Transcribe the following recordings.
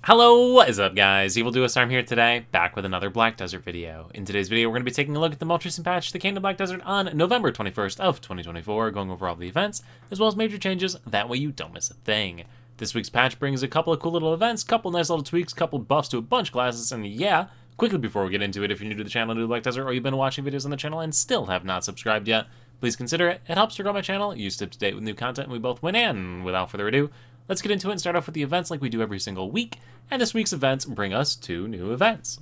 Hello, what is up guys? Evildoisarm here today, back with another Black Desert video. In today's video, we're going to be taking a look at the most recent patch that came to Black Desert on November 21st of 2024, going over all the events, as well as major changes, that way you don't miss a thing. This week's patch brings a couple of cool little events, couple nice little tweaks, couple buffs to a bunch of classes, and yeah, quickly before we get into it, if you're new to the channel, new to Black Desert, or you've been watching videos on the channel and still have not subscribed yet, please consider it. It helps to grow my channel, you stay up to date with new content, and we both win, and without further ado, let's get into it and start off with the events like we do every single week, and this week's events bring us two new events.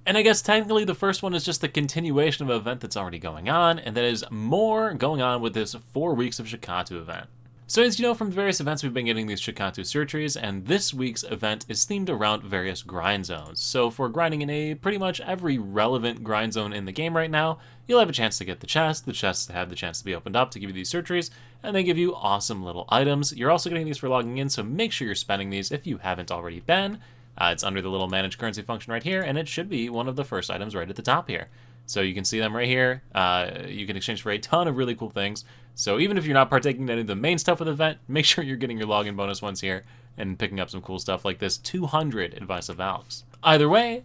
And I guess technically the first one is just the continuation of an event that's already going on, and that is more going on with this 4 weeks of Shikatu event. So as you know from the various events, we've been getting these Shikatu surgeries, and this week's event is themed around various grind zones. So for grinding in pretty much every relevant grind zone in the game right now, you'll have a chance to get the chests have the chance to be opened up to give you these surgeries, and they give you awesome little items. You're also getting these for logging in, so make sure you're spending these if you haven't already been. It's under the little manage currency function right here, and it should be one of the first items right at the top here. So you can see them right here. You can exchange for a ton of really cool things. So even if you're not partaking in any of the main stuff of the event, make sure you're getting your login bonus ones here and picking up some cool stuff like this 200 Advice of Alex. Either way,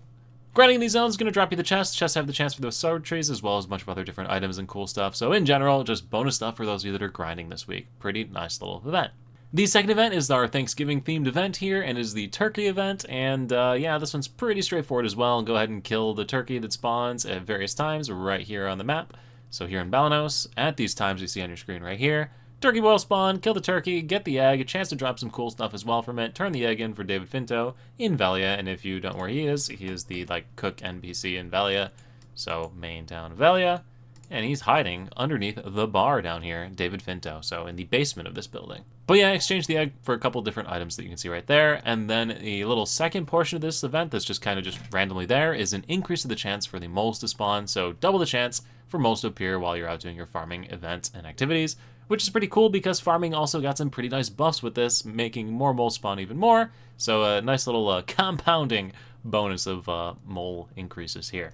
grinding in these zones is going to drop you the chests. Chests have the chance for those sword trees as well as a bunch of other different items and cool stuff. So in general, just bonus stuff for those of you that are grinding this week. Pretty nice little event. The second event is our Thanksgiving-themed event here, and is the turkey event, and yeah, this one's pretty straightforward as well. Go ahead and kill the turkey that spawns at various times right here on the map. So here in Balanos, at these times you see on your screen right here, turkey will spawn, kill the turkey, get the egg, a chance to drop some cool stuff as well from it, turn the egg in for David Finto in Velia, and if you don't know where he is the cook NPC in Velia, so main town Velia. And he's hiding underneath the bar down here, David Finto, so in the basement of this building. But yeah, exchange the egg for a couple different items that you can see right there, and then the little second portion of this event that's just kind of just randomly there is an increase of the chance for the moles to spawn, so double the chance for moles to appear while you're out doing your farming events and activities, which is pretty cool because farming also got some pretty nice buffs with this, making more moles spawn even more, so a nice little compounding bonus of mole increases here.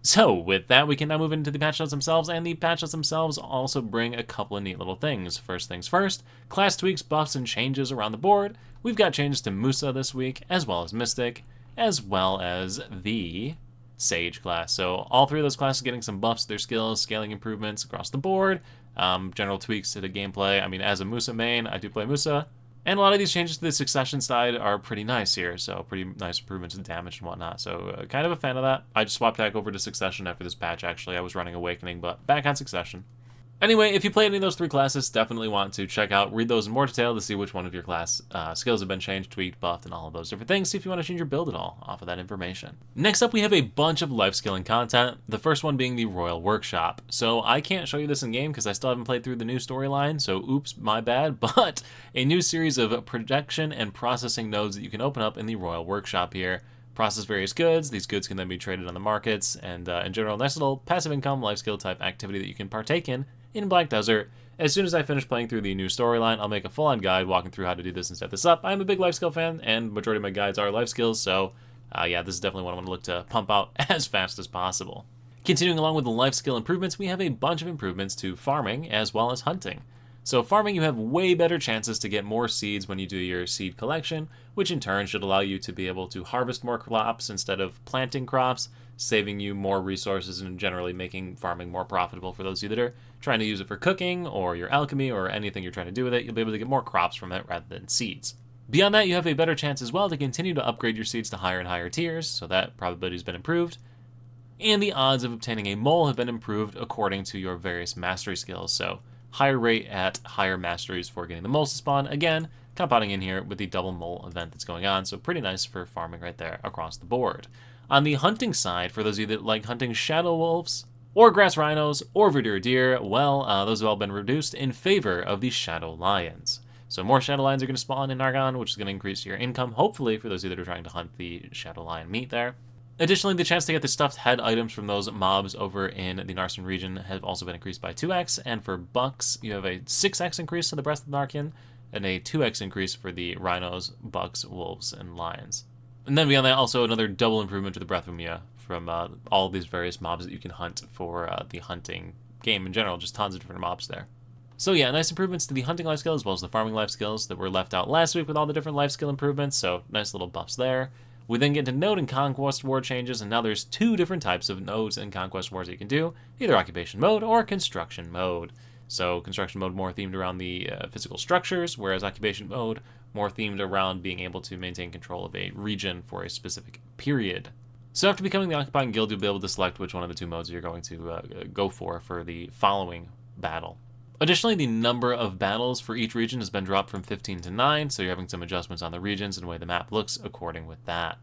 So with that, we can now move into the patch notes themselves, and the patch notes themselves also bring a couple of neat little things. First things first, class tweaks, buffs, and changes around the board. We've got changes to Musa this week, as well as Mystic, as well as the Sage class. So all three of those classes getting some buffs to their skills, scaling improvements across the board, general tweaks to the gameplay. I mean, as a Musa main, I do play Musa. And a lot of these changes to the succession side are pretty nice here, so pretty nice improvements in damage and whatnot. So kind of a fan of that. I just swapped back over to succession after this patch, actually. I was running Awakening, but back on succession. Anyway, if you play any of those three classes, definitely want to read those in more detail to see which one of your class skills have been changed, tweaked, buffed, and all of those different things. See if you want to change your build at all off of that information. Next up, we have a bunch of life scaling content. The first one being the Royal Workshop. So I can't show you this in game because I still haven't played through the new storyline, so oops, my bad, but a new series of projection and processing nodes that you can open up in the Royal Workshop here. Process various goods. These goods can then be traded on the markets, and in general, nice little passive income life skill type activity that you can partake in Black Desert. As soon as I finish playing through the new storyline, I'll make a full-on guide walking through how to do this and set this up. I'm a big life skill fan, and majority of my guides are life skills, so yeah, this is definitely what I want to look to pump out as fast as possible. Continuing along with the life skill improvements, we have a bunch of improvements to farming as well as hunting. So farming, you have way better chances to get more seeds when you do your seed collection, which in turn should allow you to be able to harvest more crops instead of planting crops, saving you more resources and generally making farming more profitable for those of you that are trying to use it for cooking or your alchemy or anything you're trying to do with it. You'll be able to get more crops from it rather than seeds. Beyond that, you have a better chance as well to continue to upgrade your seeds to higher and higher tiers, so that probability has been improved. And the odds of obtaining a mole have been improved according to your various mastery skills, so higher rate at higher masteries for getting the moles to spawn, again, compounding in here with the double mole event that's going on, so pretty nice for farming right there across the board. On the hunting side, for those of you that like hunting shadow wolves, or grass rhinos, or verdure deer, well, those have all been reduced in favor of the shadow lions. So more shadow lions are going to spawn in Argon, which is going to increase your income, hopefully, for those of you that are trying to hunt the shadow lion meat there. Additionally, the chance to get the stuffed head items from those mobs over in the Narsen region have also been increased by 2x, and for bucks, you have a 6x increase to the Breast of Narkin, and a 2x increase for the rhinos, bucks, wolves, and lions. And then beyond that, also another double improvement to the Breath of Mia from all these various mobs that you can hunt for the hunting game in general, just tons of different mobs there. So yeah, nice improvements to the hunting life skill as well as the farming life skills that were left out last week with all the different life skill improvements, so nice little buffs there. We then get to node and conquest war changes, and now there's two different types of nodes and conquest wars that you can do, either occupation mode or construction mode. So construction mode more themed around the physical structures, whereas occupation mode more themed around being able to maintain control of a region for a specific period. So after becoming the occupying guild, you'll be able to select which one of the two modes you're going to go for the following battle. Additionally, the number of battles for each region has been dropped from 15 to 9, so you're having some adjustments on the regions and the way the map looks according with that.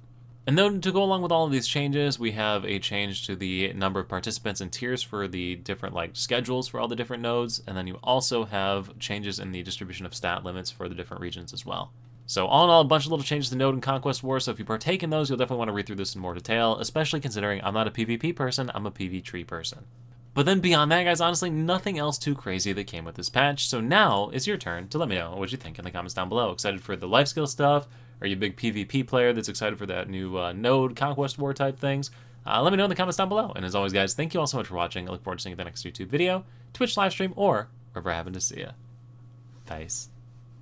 And then to go along with all of these changes, we have a change to the number of participants and tiers for the different schedules for all the different nodes, and then you also have changes in the distribution of stat limits for the different regions as well. So all in all, a bunch of little changes to Node and Conquest Wars, so if you partake in those, you'll definitely want to read through this in more detail, especially considering I'm not a PvP person, I'm a PV tree person. But then beyond that, guys, honestly, nothing else too crazy that came with this patch, so now is your turn to let me know what you think in the comments down below. Excited for the life skill stuff? Are you a big PvP player that's excited for that new Node Conquest War type things? Let me know in the comments down below. And as always, guys, thank you all so much for watching. I look forward to seeing you in the next YouTube video, Twitch live stream, or wherever I happen to see you. Peace.